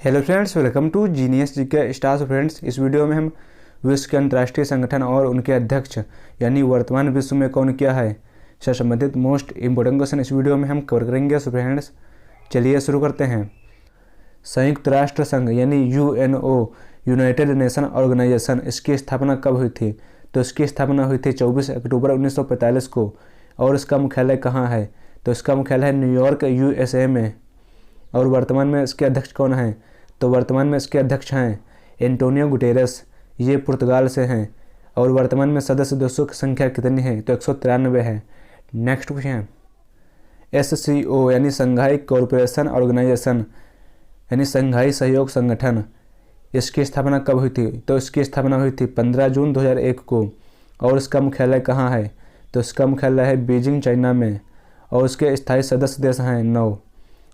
Hello friends, welcome to genius GK stars. Friends, इस video में हम विश्व के अंतर्राष्ट्रीय संगठन और उनके अध्यक्ष यानी वर्तमान विश्व में कौन क्या है से संबंधित मोस्ट इंपोर्टेंट क्वेश्चन इस वीडियो में हम कवर करेंगे। सो फ्रेंड्स, चलिए शुरू करते हैं। संयुक्त राष्ट्र संघ यानी यूएनओ, यूनाइटेड नेशन ऑर्गेनाइजेशन, इसकी स्थापना कब हुई थी? तो इसकी स्थापना हुई थी 24 अक्टूबर 1945 को। और इसका मुख्यालय कहाँ है? तो इसका मुख्यालय है न्यूयॉर्क, यूएसए में। और वर्तमान में इसके अध्यक्ष कौन हैं? तो वर्तमान में इसके अध्यक्ष हैं एंटोनियो गुटेरेस, ये पुर्तगाल से हैं। और वर्तमान में सदस्य देशों की संख्या कितनी है? तो 193 है। नेक्स्ट क्वेश्चन, एससीओ यानी संघाई कोऑपरेशन ऑर्गेनाइजेशन यानी संघाई सहयोग संगठन, इसकी स्थापना कब हुई थी? तो इसकी स्थापना हुई थी 15 जून 2001 को। और इसका मुख्यालय कहाँ है? तो इसका मुख्यालय है बीजिंग, चाइना में। और इसके स्थायी सदस्य देश हैं 9।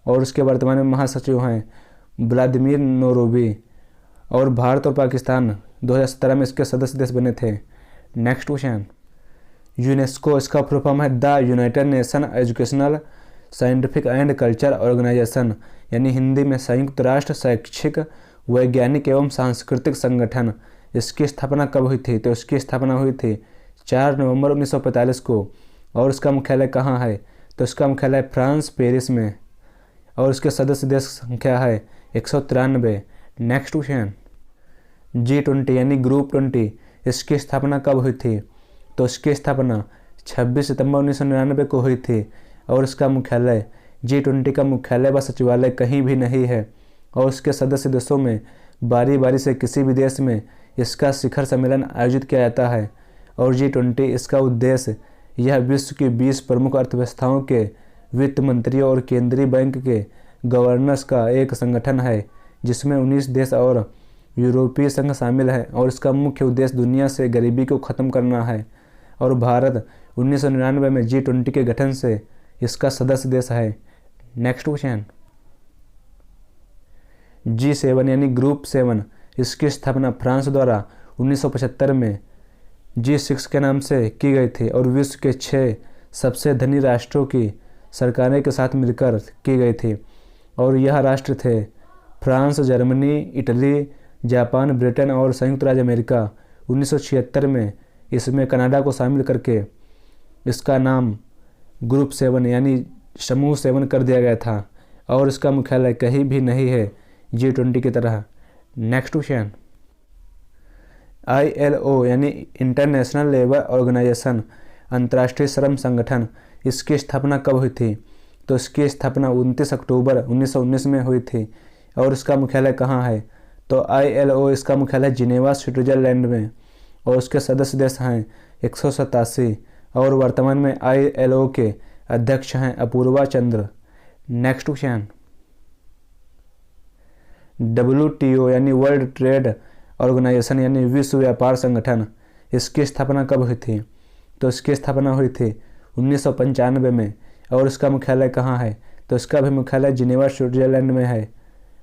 और उसके वर्तमान में महासचिव हैं व्लादिमीर नोरोबी। और भारत और पाकिस्तान 2017 में इसके सदस्य देश बने थे। नेक्स्ट क्वेश्चन, यूनेस्को, इसका फुल फॉर्म है the United Nation educational scientific and culture organisation यानी हिंदी में संयुक्त राष्ट्र शैक्षिक, वैज्ञानिक एवं सांस्कृतिक संगठन। इसकी स्थापना कब हुई थी? तो इसकी स्थापना हुई थी 4 नवंबर 1945 को। और इसका मुख्यालय कहाँ है? तो इसका मुख्यालय फ्रांस, पेरिस में। और इसके सदस्य देश संख्या है 193। नेक्स्ट क्वेश्चन, G20 यानी ग्रुप 20, इसकी स्थापना कब हुई थी? तो इसकी स्थापना 26 सितंबर 1999 को हुई थी। और इसका मुख्यालय G20 का मुख्यालय व सचिवालय कहीं भी नहीं है। और उसके सदस्य देशों में बारी बारी से किसी भी देश में इसका शिखर सम्मेलन आयोजित किया जाता है। और G20 इसका उद्देश्य यह विश्व की 20 प्रमुख अर्थव्यवस्थाओं के वित्त मंत्रियों और केंद्रीय बैंक के गवर्नर्स का एक संगठन है, जिसमें 19 देश और यूरोपीय संघ शामिल है। और इसका मुख्य उद्देश्य दुनिया से गरीबी को ख़त्म करना है। और भारत 1999 में G20 के गठन से इसका सदस्य देश है। नेक्स्ट क्वेश्चन, G7 यानी ग्रुप 7, इसकी स्थापना फ्रांस द्वारा 1975 में G6 के नाम से की गई थी। और विश्व के 6 सबसे धनी राष्ट्रों की सरकारें के साथ मिलकर की गई थी। और यह राष्ट्र थे France, Germany, Italy, Japan, Britain और संयुक्त राज्य अमेरिका। 1976 में इसमें कनाडा को शामिल करके इसका नाम ग्रुप 7 यानी समूह 7 कर दिया गया था। और इसका मुख्यालय कहीं भी नहीं है G20 की तरह। नेक्स्ट क्वेश्चन, ILO यानी इंटरनेशनल लेबर ऑर्गेनाइजेशन, अंतर्राष्ट्रीय श्रम संगठन, इसकी स्थापना कब हुई थी? तो इसकी स्थापना 29 अक्टूबर 1919 में हुई थी। और इसका मुख्यालय कहाँ है? तो ILO इसका मुख्यालय जिनेवा, स्विट्जरलैंड में। और उसके सदस्य देश हैं 187। और वर्तमान में ILO के अध्यक्ष हैं अपूर्वा चंद्र। नेक्स्ट क्वेश्चन, WTO यानी वर्ल्ड ट्रेड ऑर्गेनाइजेशन यानी विश्व व्यापार संगठन, इसकी स्थापना कब हुई थी? तो इसकी स्थापना हुई थी 1995 में। और इसका मुख्यालय कहाँ है? तो इसका भी मुख्यालय जिनेवा, स्विट्जरलैंड में है।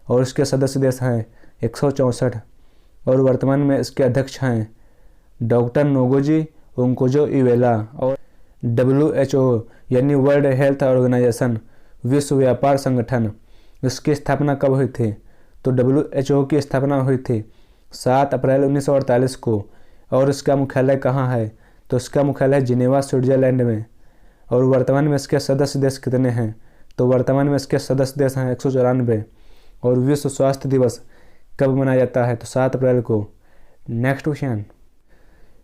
और इसके सदस्य देश हैं 164। और वर्तमान में इसके अध्यक्ष हैं डॉक्टर नोगोजी ओंकोजो-इवेला। और WHO यानी वर्ल्ड हेल्थ ऑर्गेनाइजेशन, विश्व व्यापार संगठन, इसकी स्थापना कब हुई थी? तो WHO की स्थापना हुई थी 7 अप्रैल 1948 को। और इसका मुख्यालय कहाँ है? तो इसका मुख्यालय जिनेवा, स्विट्जरलैंड में। और वर्तमान में इसके सदस्य देश कितने हैं? तो वर्तमान में इसके सदस्य देश हैं 194। और विश्व स्वास्थ्य दिवस कब मनाया जाता है? तो 7 अप्रैल को। नेक्स्ट क्वेश्चन,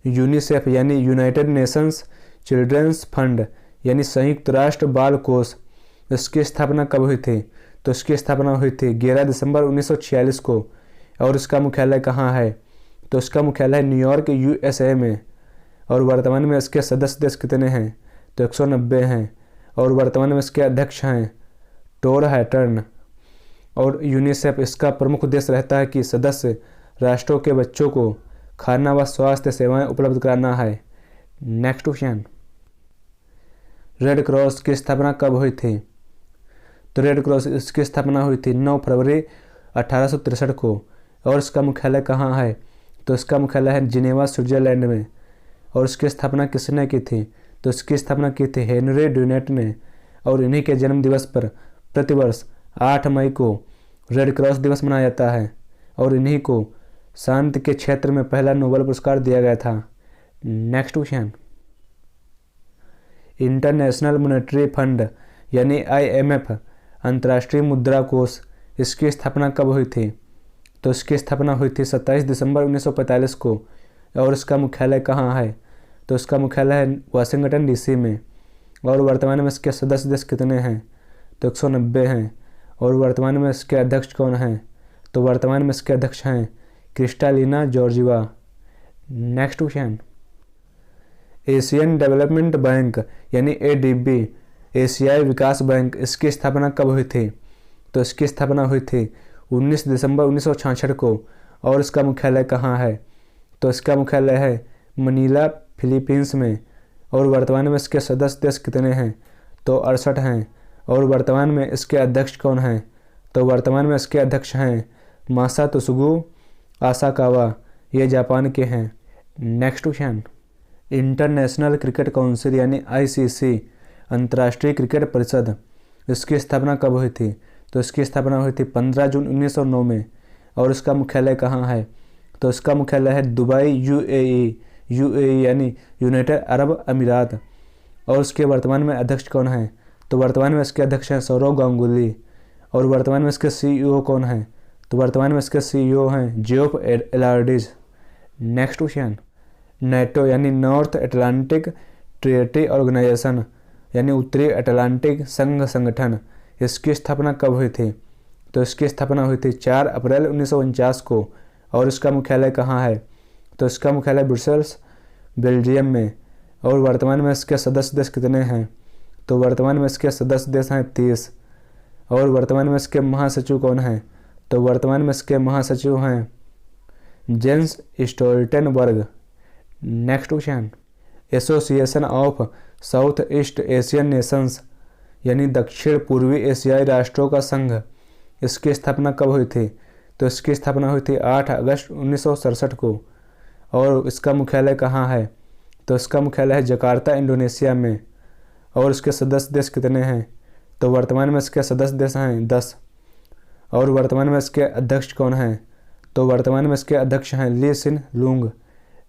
यूनिसेफ यानी यूनाइटेड नेशंस चिल्ड्रंस फंड यानी संयुक्त राष्ट्र बाल कोष, इसकी स्थापना कब हुई थी? तो इसकी स्थापना हुई थी 11 दिसंबर 1946 को। और इसका मुख्यालय कहाँ है? तो इसका मुख्यालय न्यूयॉर्क, यूएसए में। और वर्तमान में इसके सदस्य देश कितने हैं? तो 190 हैं। और वर्तमान में इसके अध्यक्ष हैं टोर हैटर्न। और यूनिसेफ इसका प्रमुख उद्देश्य रहता है कि सदस्य राष्ट्रों के बच्चों को खाना व स्वास्थ्य सेवाएं उपलब्ध कराना है। नेक्स्ट क्वेश्चन, रेड क्रॉस की स्थापना कब हुई थी? तो रेड क्रॉस इसकी स्थापना हुई थी 9 फरवरी 1863 को। और इसका मुख्यालय कहाँ है? तो इसका मुख्यालय है जिनेवा, स्विट्जरलैंड में। और इसकी स्थापना किसने की थी? तो इसकी स्थापना की थी हेनरी ड्यूनेट ने। और इन्हीं के जन्म दिवस पर प्रतिवर्ष 8 मई को रेड क्रॉस दिवस मनाया जाता है और इन्हीं को शांति के क्षेत्र में पहला नोबेल पुरस्कार दिया गया था। Next question, international monetary fund यानी IMF अंतर्राष्ट्रीय मुद्रा कोष, इसकी स्थापना कब हुई थी? तो इसकी स्थापना हुई थी 27 दिसंबर 1945 को। और इसका मुख्यालय कहाँ है? तो इसका मुख्यालय है वाशिंगटन DC में। और वर्तमान में इसके सदस्य देश कितने हैं? तो 190 हैं। और वर्तमान में इसके अध्यक्ष कौन हैं? तो वर्तमान में इसके अध्यक्ष हैं Kristalina Georgieva. Next question, Asian development bank यानी ADB एशियाई विकास बैंक, इसकी स्थापना कब हुई थी? तो इसकी स्थापना हुई थी 19 दिसंबर 1966 को। और इसका मुख्यालय कहाँ है? तो इसका मुख्यालय है मनीला, फिलीपींस में। और वर्तमान में इसके सदस्य देश कितने हैं? तो 68 हैं। और वर्तमान में इसके अध्यक्ष कौन हैं? तो वर्तमान में इसके अध्यक्ष हैं मासात्सुगु आसाकावा, ये जापान के हैं। Next question, international cricket council यानी ICC अंतर्राष्ट्रीय क्रिकेट परिषद, इसकी स्थापना कब हुई थी? तो इसकी स्थापना हुई थी 15 जून 1909 में। और इसका मुख्यालय कहाँ है? तो इसका मुख्यालय है दुबई, UAE यानी यूनाइटेड अरब अमीरात। और उसके वर्तमान में अध्यक्ष कौन है? तो वर्तमान में इसके अध्यक्ष हैं सौरव गांगुली। और वर्तमान में इसके CEO कौन हैं? तो वर्तमान में इसके CEO हैं जियोफ एलार्डिज। नेक्स्ट क्वेश्चन, NATO यानी नॉर्थ अटलांटिक ट्रीटी ऑर्गेनाइजेशन यानी उत्तरी अटलांटिक संघ संगठन, इसकी स्थापना कब हुई थी? तो इसकी स्थापना हुई थी 4 अप्रैल 1949 को। और इसका मुख्यालय कहाँ है? तो इसका मुख्यालय ब्रुसेल्स, बेल्जियम में। और वर्तमान में इसके सदस्य देश कितने हैं? तो वर्तमान में इसके सदस्य देश हैं 30। और वर्तमान में इसके महासचिव कौन हैं? तो वर्तमान में इसके महासचिव हैं Jens Stoltenberg. Next question, association of south east Asian Nations यानी दक्षिण पूर्वी एशियाई राष्ट्रों का संघ, इसकी स्थापना कब हुई थी? तो इसकी स्थापना हुई थी 8 अगस्त 1967 को। और इसका मुख्यालय कहाँ है? तो इसका मुख्यालय है जकार्ता, इंडोनेशिया में। और इसके सदस्य देश कितने हैं? तो वर्तमान में इसके सदस्य देश हैं 10। और वर्तमान में इसके अध्यक्ष कौन हैं? तो वर्तमान में इसके अध्यक्ष हैं Lee Hsien Loong.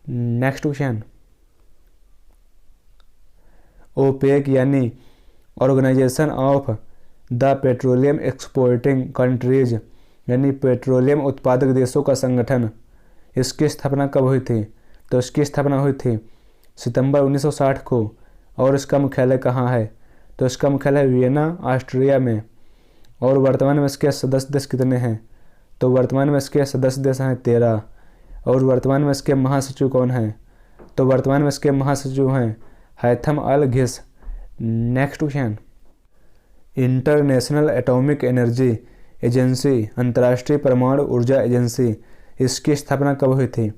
Next question, OPEC यानी organisation of the petroleum exporting countries यानी पेट्रोलियम उत्पादक देशों का संगठन, इसकी स्थापना कब हुई थी? तो इसकी स्थापना हुई थी सितंबर 1960 को। और इसका मुख्यालय कहाँ है? तो इसका मुख्यालय वियना, ऑस्ट्रिया में। और वर्तमान में इसके सदस्य देश कितने हैं? तो वर्तमान में इसके सदस्य देश हैं 13। और वर्तमान में इसके महासचिव कौन हैं? तो वर्तमान में इसके महासचिव हैं हैथम अल घिस। Next question, international atomic energy agency अंतर्राष्ट्रीय परमाणु ऊर्जा एजेंसी, इसकी स्थापना कब हुई थी?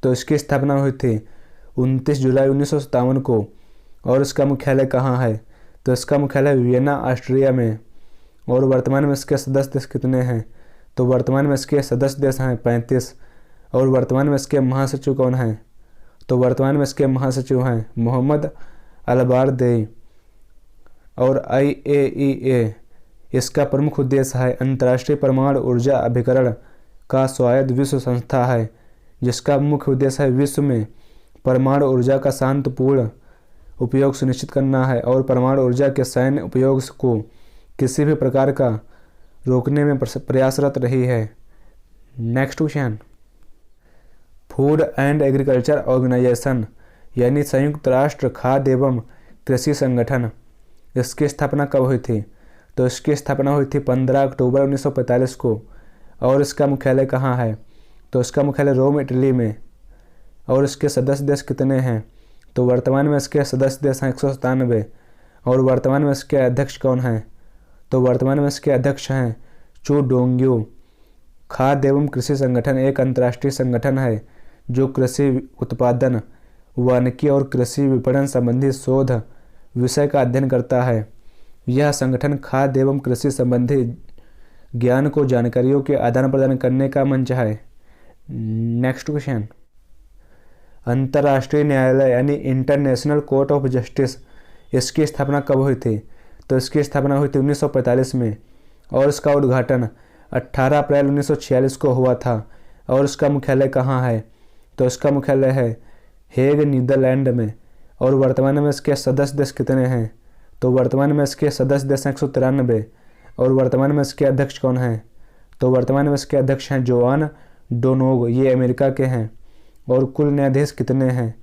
तो इसकी स्थापना हुई थी 29 जुलाई 1957 को। और इसका मुख्यालय कहाँ है? तो इसका मुख्यालय वियना, ऑस्ट्रिया में। और वर्तमान में इसके सदस्य देश कितने हैं? तो वर्तमान में इसके सदस्य देश हैं 35। और वर्तमान में इसके महासचिव कौन हैं? तो वर्तमान में इसके महासचिव हैं मोहम्मद अलबारदेई। और IAEA इसका प्रमुख उद्देश्य है अंतर्राष्ट्रीय परमाणु ऊर्जा अभिकरण का स्वायत्त विश्व संस्था है, जिसका मुख्य उद्देश्य है विश्व में परमाणु ऊर्जा का शांतिपूर्ण उपयोग सुनिश्चित करना है और परमाणु ऊर्जा के सैन्य उपयोग को किसी भी प्रकार का रोकने में प्रयासरत रही है। Next question, food and agriculture organisation यानी संयुक्त राष्ट्र खाद्य एवं कृषि संगठन, इसकी स्थापना कब हुई थी? तो इसकी स्थापना हुई थी 15 अक्टूबर 1945 को। और इसका मुख्यालय कहाँ है? तो इसका मुख्यालय रोम, इटली में। और इसके सदस्य देश कितने हैं? तो वर्तमान में इसके सदस्य देश हैं 197। और वर्तमान में इसके अध्यक्ष कौन हैं? तो वर्तमान में इसके अध्यक्ष हैं चू डोंग्यू। खाद्य एवं कृषि संगठन एक अंतर्राष्ट्रीय संगठन है जो कृषि उत्पादन, वानिकी और कृषि विपणन संबंधी शोध विषय का अध्ययन करता है। यह संगठन खाद्य एवं कृषि संबंधी ज्ञान को जानकारियों के आदान प्रदान करने का मंच है। नेक्स्ट क्वेश्चन, अंतर्राष्ट्रीय न्यायालय यानी इंटरनेशनल कोर्ट ऑफ जस्टिस, इसकी स्थापना कब हुई थी? तो इसकी स्थापना हुई थी 1945 में। और इसका उद्घाटन 18 अप्रैल 1946 को हुआ था और इसका मुख्यालय कहाँ है? तो इसका मुख्यालय है हेग, नीदरलैंड में। और वर्तमान में इसके सदस्य देश कितने हैं? तो वर्तमान में इसके सदस्य देश हैं 193। और वर्तमान में इसके अध्यक्ष कौन हैं? तो वर्तमान में इसके अध्यक्ष हैं जोआन डोनोग, ये अमेरिका के हैं। और कुल न्यायाधीश कितने हैं?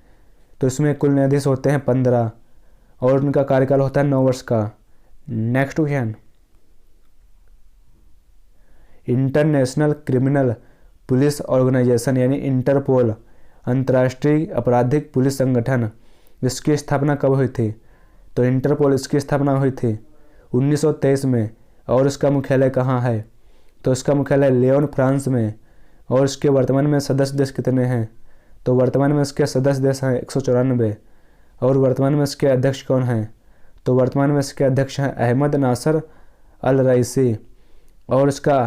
तो इसमें कुल न्यायाधीश होते हैं 15 और उनका कार्यकाल होता है 9 वर्ष का। Next question, international criminal police organisation यानी इंटरपोल, अंतर्राष्ट्रीय आपराधिक पुलिस संगठन, इसकी स्थापना कब हुई थी? तो इंटरपोल इसकी स्थापना हुई थी 1923 में। और इसका मुख्यालय कहाँ है? तो इसका मुख्यालय लियोन, फ्रांस में। और इसके वर्तमान में सदस्य देश कितने हैं? तो वर्तमान में इसके सदस्य देश हैं 194। और वर्तमान में इसके अध्यक्ष कौन हैं? तो वर्तमान में इसके अध्यक्ष हैं अहमद नासर अल रईसी। और इसका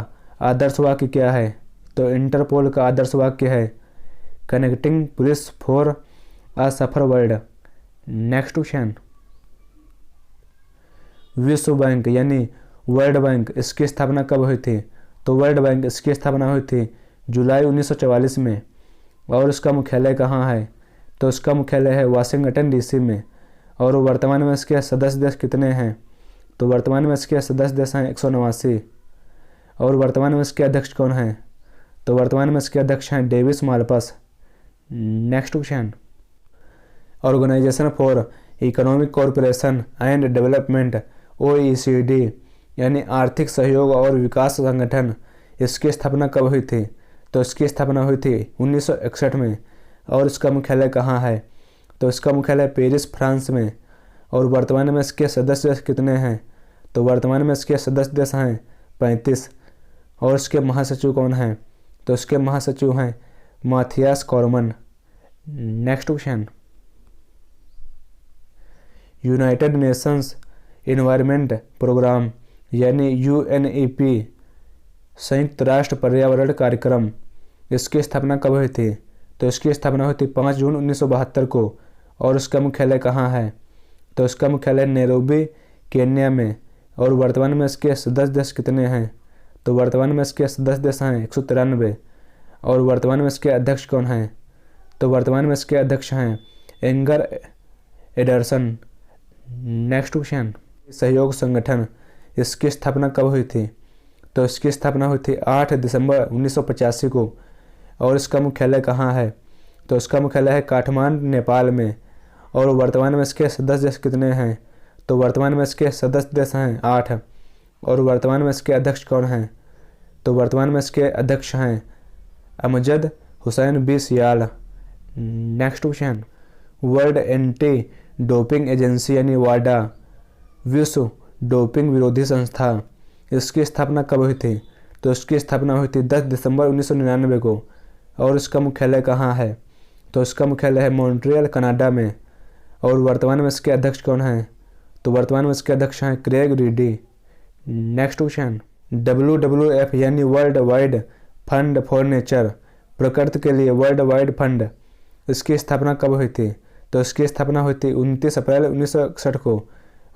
आदर्श वाक्य क्या है? तो इंटरपोल का आदर्श वाक्य है connecting police for a suffer world. Next question, विश्व बैंक यानी वर्ल्ड बैंक, इसकी स्थापना कब हुई थी? तो वर्ल्ड बैंक इसकी स्थापना हुई थी जुलाई 1944 में। और इसका मुख्यालय कहाँ है? तो इसका मुख्यालय है वाशिंगटन डीसी में। और वर्तमान में इसके सदस्य देश कितने हैं? तो वर्तमान में इसके सदस्य देश हैं 189। और वर्तमान में इसके अध्यक्ष कौन हैं? तो वर्तमान में इसके अध्यक्ष हैं Davis Malpass. Next question, organisation for economic cooperation and development OECD यानी आर्थिक सहयोग और विकास संगठन, इसकी स्थापना कब हुई थी? तो इसकी स्थापना हुई थी 1961 में। और इसका मुख्यालय कहाँ है? तो इसका मुख्यालय पेरिस, फ्रांस में। और वर्तमान में इसके सदस्य देश कितने हैं? तो वर्तमान में इसके सदस्य देश हैं 35। और इसके महासचिव कौन हैं? तो इसके महासचिव हैं Mathias Cormann. Next question, United Nations environment programme यानी UNEP, संयुक्त राष्ट्र पर्यावरण कार्यक्रम, इसकी स्थापना कब हुई थी? तो इसकी स्थापना हुई थी 5 जून 1972 को। और इसका मुख्यालय कहाँ है? तो इसका मुख्यालय नैरोबी, केन्या में। और वर्तमान में इसके सदस्य देश कितने हैं? तो वर्तमान में इसके सदस्य देश हैं 193। और वर्तमान में इसके अध्यक्ष कौन हैं? तो वर्तमान में इसके अध्यक्ष हैं एंगर एडरसन। नेक्स्ट क्वेश्चन, सहयोग संगठन, इसकी स्थापना कब हुई थी? तो इसकी स्थापना हुई थी 8 दिसंबर 1985 को। और इसका मुख्यालय कहाँ है? तो इसका मुख्यालय है काठमांडू, नेपाल में। और वर्तमान में इसके सदस्य देश कितने हैं? तो वर्तमान में इसके सदस्य देश हैं 8। और वर्तमान में इसके अध्यक्ष कौन हैं? तो वर्तमान में इसके अध्यक्ष हैं Amjad Hussain B Sial. Next question, world anti doping agency यानी वाडा, विश्व डोपिंग विरोधी संस्था, इसकी स्थापना कब हुई थी? तो इसकी स्थापना हुई थी 10 दिसंबर 1999 को। और इसका मुख्यालय कहाँ है? तो इसका मुख्यालय है मॉन्ट्रियल, कनाडा में। और वर्तमान में इसके अध्यक्ष कौन हैं? तो वर्तमान में इसके अध्यक्ष हैं Craig Reedy. Next question, WWF यानी world wide fund for nature, प्रकृति के लिए वर्ल्ड वाइड फंड, इसकी स्थापना कब हुई थी? तो इसकी स्थापना हुई थी 29 अप्रैल 1961 को।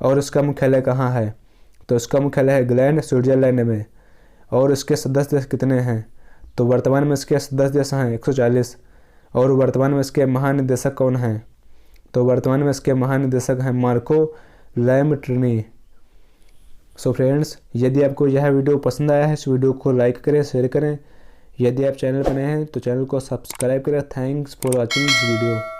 और इसका मुख्यालय कहाँ है? तो इसका मुख्यालय है ग्लैंड, स्विट्जरलैंड में। और इसके सदस्य देश कितने हैं? तो वर्तमान में इसके सदस्य देश हैं 140। और वर्तमान में इसके महानिदेशक कौन हैं? तो वर्तमान में इसके महानिदेशक हैं मार्को लैमट्रिनी। सो फ्रेंड्स, यदि आपको यह वीडियो पसंद आया है, इस वीडियो को लाइक करें, शेयर करें। यदि आप चैनल पर नए हैं तो चैनल को सब्सक्राइब करें। Thanks for watching this video.